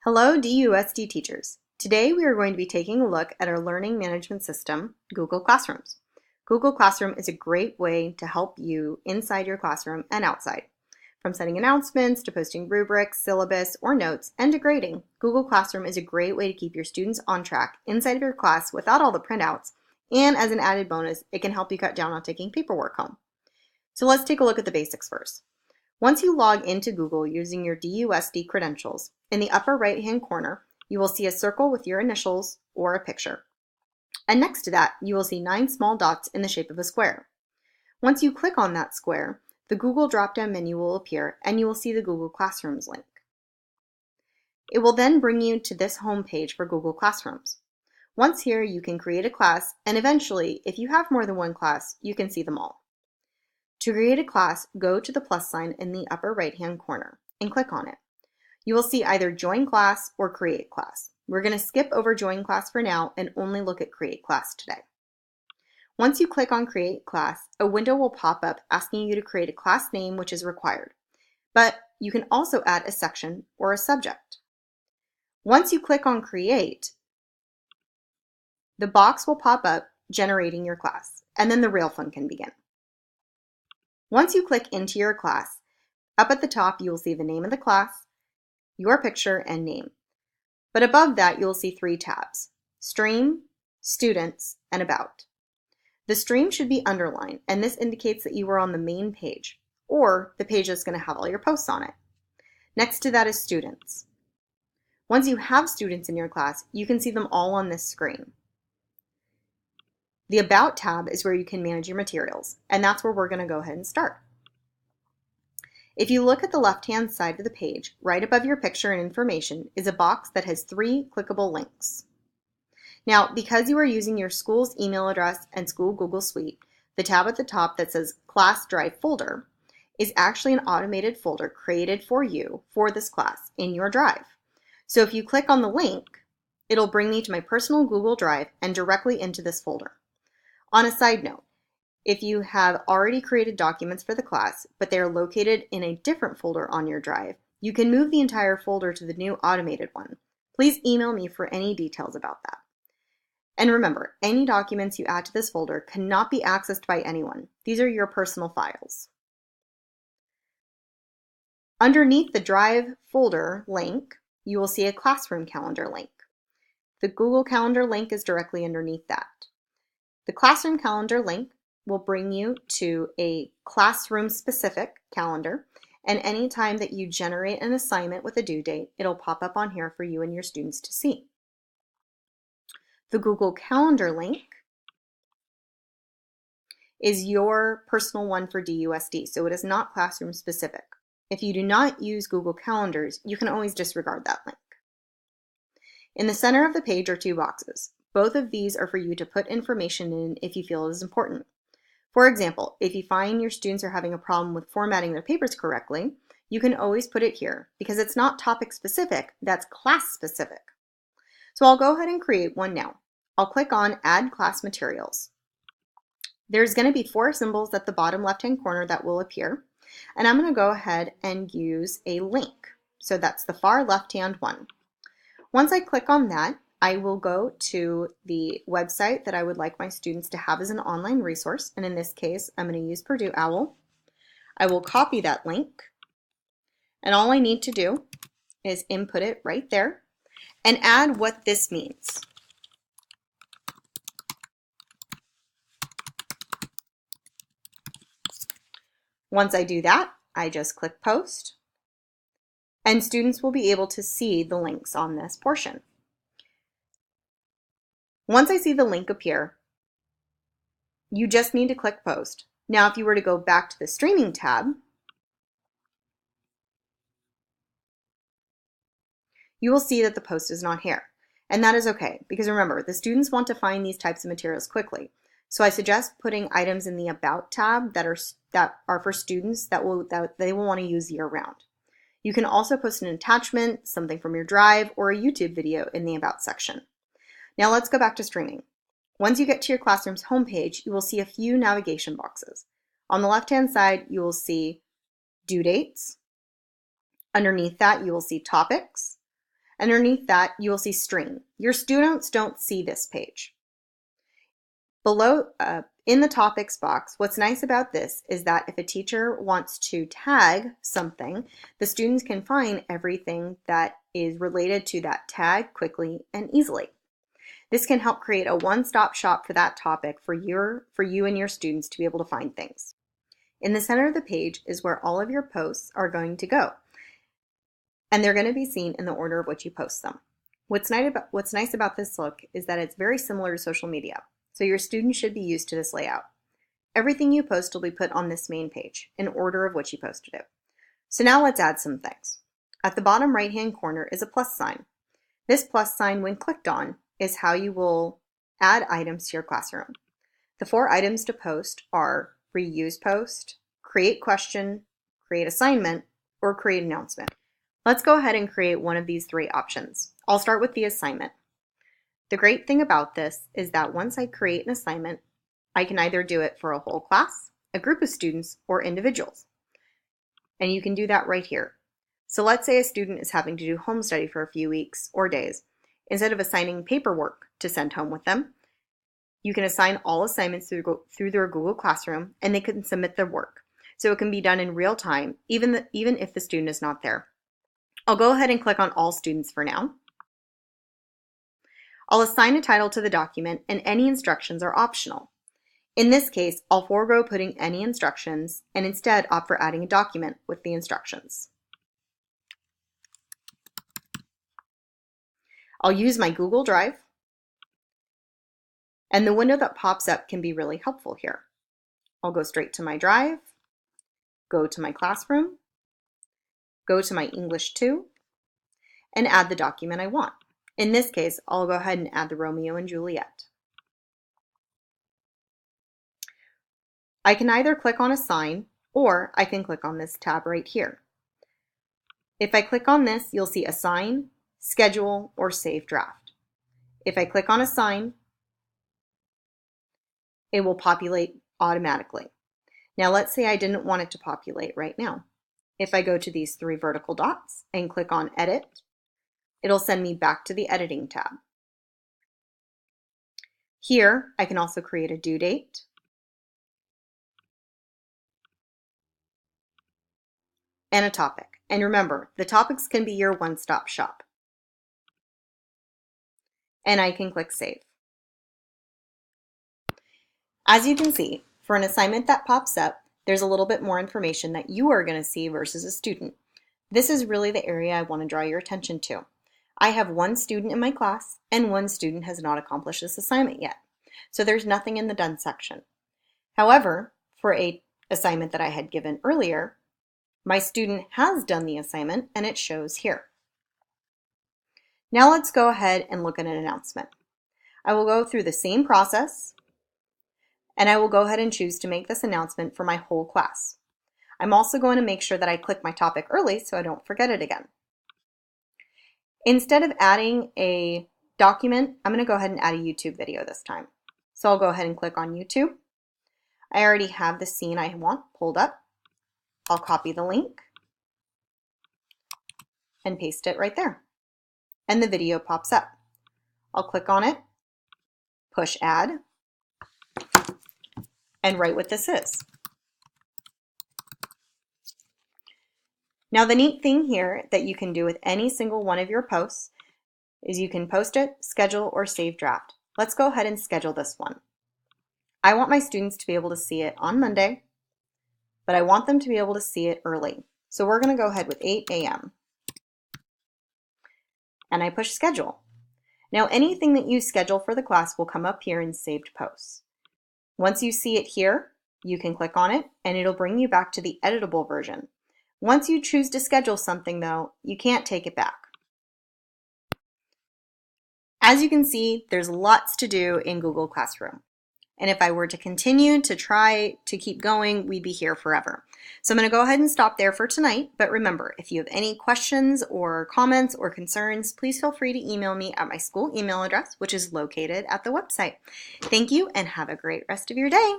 Hello, DUSD teachers. Today we are going to be taking a look at our learning management system, Google Classrooms. Google Classroom is a great way to help you inside your classroom and outside. From sending announcements to posting rubrics, syllabus, or notes, and to grading, Google Classroom is a great way to keep your students on track inside of your class without all the printouts, and as an added bonus, it can help you cut down on taking paperwork home. So let's take a look at the basics first. Once you log into Google using your DUSD credentials, in the upper right-hand corner, you will see a circle with your initials or a picture. And next to that, you will see 9 small dots in the shape of a square. Once you click on that square, the Google drop-down menu will appear and you will see the Google Classrooms link. It will then bring you to this home page for Google Classrooms. Once here, you can create a class, and eventually, if you have more than one class, you can see them all. To create a class, go to the plus sign in the upper right-hand corner and click on it. You will see either Join Class or Create Class. We're going to skip over Join Class for now and only look at Create Class today. Once you click on Create Class, a window will pop up asking you to create a class name, which is required. But you can also add a section or a subject. Once you click on Create, the box will pop up generating your class, and then the real fun can begin. Once you click into your class, up at the top you will see the name of the class, your picture, and name. But above that you will see 3 tabs: Stream, Students, and About. The stream should be underlined, and this indicates that you are on the main page, or the page that's going to have all your posts on it. Next to that is Students. Once you have students in your class, you can see them all on this screen. The About tab is where you can manage your materials, and that's where we're going to go ahead and start. If you look at the left-hand side of the page, right above your picture and information is a box that has 3 clickable links. Now, because you are using your school's email address and school Google Suite, the tab at the top that says Class Drive Folder is actually an automated folder created for you for this class in your Drive. So if you click on the link, it'll bring me to my personal Google Drive and directly into this folder. On a side note, if you have already created documents for the class, but they are located in a different folder on your Drive, you can move the entire folder to the new automated one. Please email me for any details about that. And remember, any documents you add to this folder cannot be accessed by anyone. These are your personal files. Underneath the Drive folder link, you will see a classroom calendar link. The Google Calendar link is directly underneath that. The classroom calendar link will bring you to a classroom-specific calendar, and anytime that you generate an assignment with a due date, it'll pop up on here for you and your students to see. The Google Calendar link is your personal one for DUSD, so it is not classroom-specific. If you do not use Google Calendars, you can always disregard that link. In the center of the page are 2 boxes. Both of these are for you to put information in if you feel it is important. For example, if you find your students are having a problem with formatting their papers correctly, you can always put it here because it's not topic specific, that's class specific. So I'll go ahead and create one now. I'll click on Add Class Materials. There's going to be 4 symbols at the bottom left-hand corner that will appear, and I'm going to go ahead and use a link. So that's the far left-hand one. Once I click on that, I will go to the website that I would like my students to have as an online resource, and in this case, I'm going to use Purdue OWL. I will copy that link, and all I need to do is input it right there and add what this means. Once I do that, I just click Post, and students will be able to see the links on this portion. Once I see the link appear, you just need to click Post. Now, if you were to go back to the Streaming tab, you will see that the post is not here. And that is okay, because remember, the students want to find these types of materials quickly. So I suggest putting items in the About tab that are for students that they will want to use year-round. You can also post an attachment, something from your Drive, or a YouTube video in the About section. Now let's go back to streaming. Once you get to your classroom's homepage, you will see a few navigation boxes. On the left-hand side, you will see due dates. Underneath that, you will see topics. Underneath that, you will see Stream. Your students don't see this page. Below, in the topics box, what's nice about this is that if a teacher wants to tag something, the students can find everything that is related to that tag quickly and easily. This can help create a one-stop shop for that topic for you and your students to be able to find things. In the center of the page is where all of your posts are going to go, and they're going to be seen in the order of which you post them. What's nice about this look is that it's very similar to social media, so your students should be used to this layout. Everything you post will be put on this main page in order of which you posted it. So now let's add some things. At the bottom right-hand corner is a plus sign. This plus sign, when clicked on, is how you will add items to your classroom. The 4 items to post are reuse post, create question, create assignment, or create announcement. Let's go ahead and create one of these 3 options. I'll start with the assignment. The great thing about this is that once I create an assignment, I can either do it for a whole class, a group of students, or individuals. And you can do that right here. So let's say a student is having to do home study for a few weeks or days. Instead of assigning paperwork to send home with them, you can assign all assignments through their Google Classroom, and they can submit their work. So it can be done in real time, even if the student is not there. I'll go ahead and click on all students for now. I'll assign a title to the document, and any instructions are optional. In this case, I'll forego putting any instructions and instead opt for adding a document with the instructions. I'll use my Google Drive, and the window that pops up can be really helpful here. I'll go straight to my Drive, go to my classroom, go to my English 2, and add the document I want. In this case, I'll go ahead and add the Romeo and Juliet. I can either click on Assign, or I can click on this tab right here. If I click on this, you'll see Assign, Schedule, or Save Draft. If I click on Assign, it will populate automatically. Now let's say I didn't want it to populate right now. If I go to these 3 vertical dots and click on Edit, it'll send me back to the Editing tab. Here, I can also create a due date, and a topic. And remember, the topics can be your one-stop shop. And I can click Save. As you can see, for an assignment that pops up, there's a little bit more information that you are going to see versus a student. This is really the area I want to draw your attention to. I have 1 student in my class, and 1 student has not accomplished this assignment yet. So there's nothing in the Done section. However, for an assignment that I had given earlier, my student has done the assignment, and it shows here. Now let's go ahead and look at an announcement. I will go through the same process, and I will go ahead and choose to make this announcement for my whole class. I'm also going to make sure that I click my topic early so I don't forget it again. Instead of adding a document, I'm going to go ahead and add a YouTube video this time. So I'll go ahead and click on YouTube. I already have the scene I want pulled up. I'll copy the link and paste it right there. And the video pops up. I'll click on it, push add, and write what this is. Now the neat thing here that you can do with any single one of your posts is you can post it, schedule, or save draft. Let's go ahead and schedule this one. I want my students to be able to see it on Monday, but I want them to be able to see it early. So we're going to go ahead with 8 a.m. and I push schedule. Now anything that you schedule for the class will come up here in saved posts. Once you see it here, you can click on it and it'll bring you back to the editable version. Once you choose to schedule something though, you can't take it back. As you can see, there's lots to do in Google Classroom. And if I were to continue to try to keep going, we'd be here forever. So I'm going to go ahead and stop there for tonight. But remember, if you have any questions or comments or concerns, please feel free to email me at my school email address, which is located at the website. Thank you and have a great rest of your day.